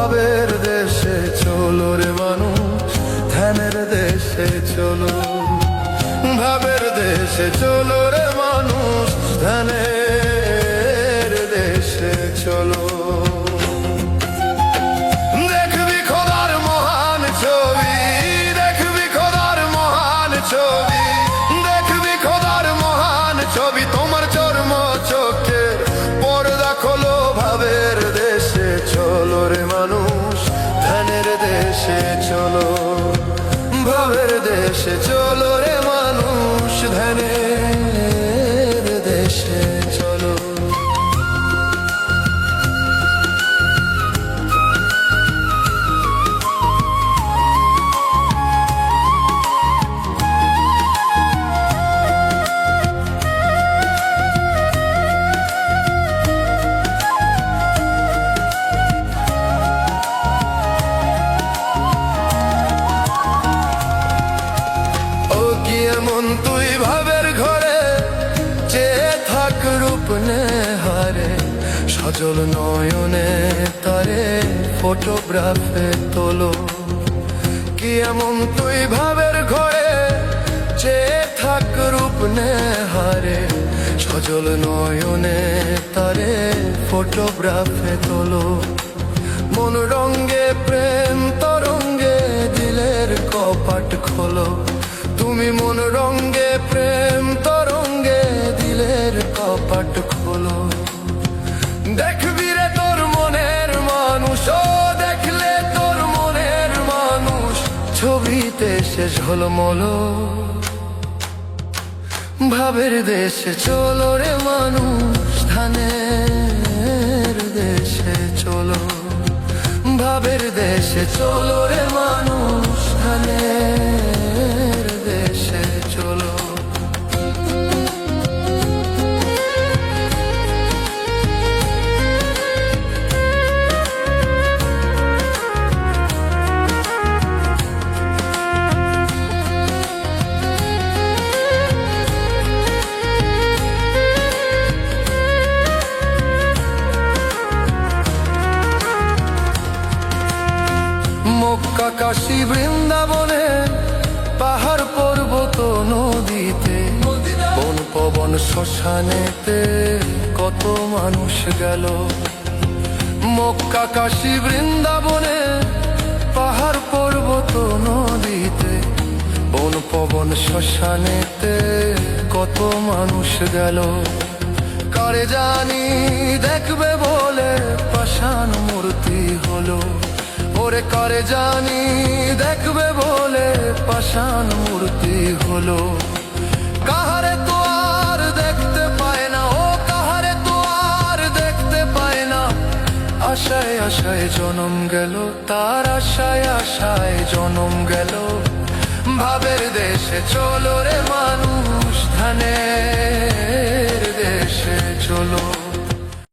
ভাবের দেশে চলো রে মানুষ, ধ্যানের দেশে চলো। ভাবের দেশে চলো রে মানুষ, ধ্যানের দেশে চলো। দেখবি খোদার মহান ছবি, দেখবি খোদার মহান ছবি, দেখবি খোদার মহান ছবি। তোমার চর্ম চোখের পর্দা খোলো, ভাবের দেশে চলো রে মানুষ, ধ্যানের দেশে চলো। ভাবের দেশে চলো রে মানুষ, ধ্যানের দেশে চলো। এমন তুই ভাবের ঘরে চেয়ে থাক রূপ নেহারে, সজল নয়নে তারে ফটোগ্রাফে তোলো। কি এমন তুই ভাবের ঘরে চেয়ে থাক রূপ নেহারে, সজল নয়নে তারে ফটোগ্রাফে তোলো। মন রঙ্গে প্রেম তরঙ্গে দিলের কপাট খোলো। তুমি মন রঙ্গে প্রেম তরঙ্গে দিলের কপাট খোলো। দেখবি রে তোর মনের মানুষ, ও দেখলে তোর মনের মানুষ ছবিতে সে ঝলমলো। ভাবের দেশে চলো রে মানুষ, ধ্যানের দেশে চলো। ভাবের দেশে চলো রে মানুষ, ধ্যানের দেশে চলো। মক্কা কাশী বৃন্দাবনে, পাহাড় পর্বত নদীতে, বন পবন শ্মশানেতে কত মানুষ গেল। মক্কা কাশী বৃন্দাবনে, পাহাড় পর্বত নদীতে, বন পবন শ্মশানেতে কত মানুষ গেল। কারে জানি দেখবে বলে পাষাণ মূর্তি হলো। ওরে কারে জানি দেখবে বলে পাষাণ মূর্তি হলো। কাহারে তো আর দেখতে পায় না, ও কাহারে তো আর দেখতে পায় না। আশায় আশায় জনম গেল, তার আশায় আশায় জনম গেল। ভাবের দেশে চলো রে মানুষ, ধ্যানের দেশে চলো।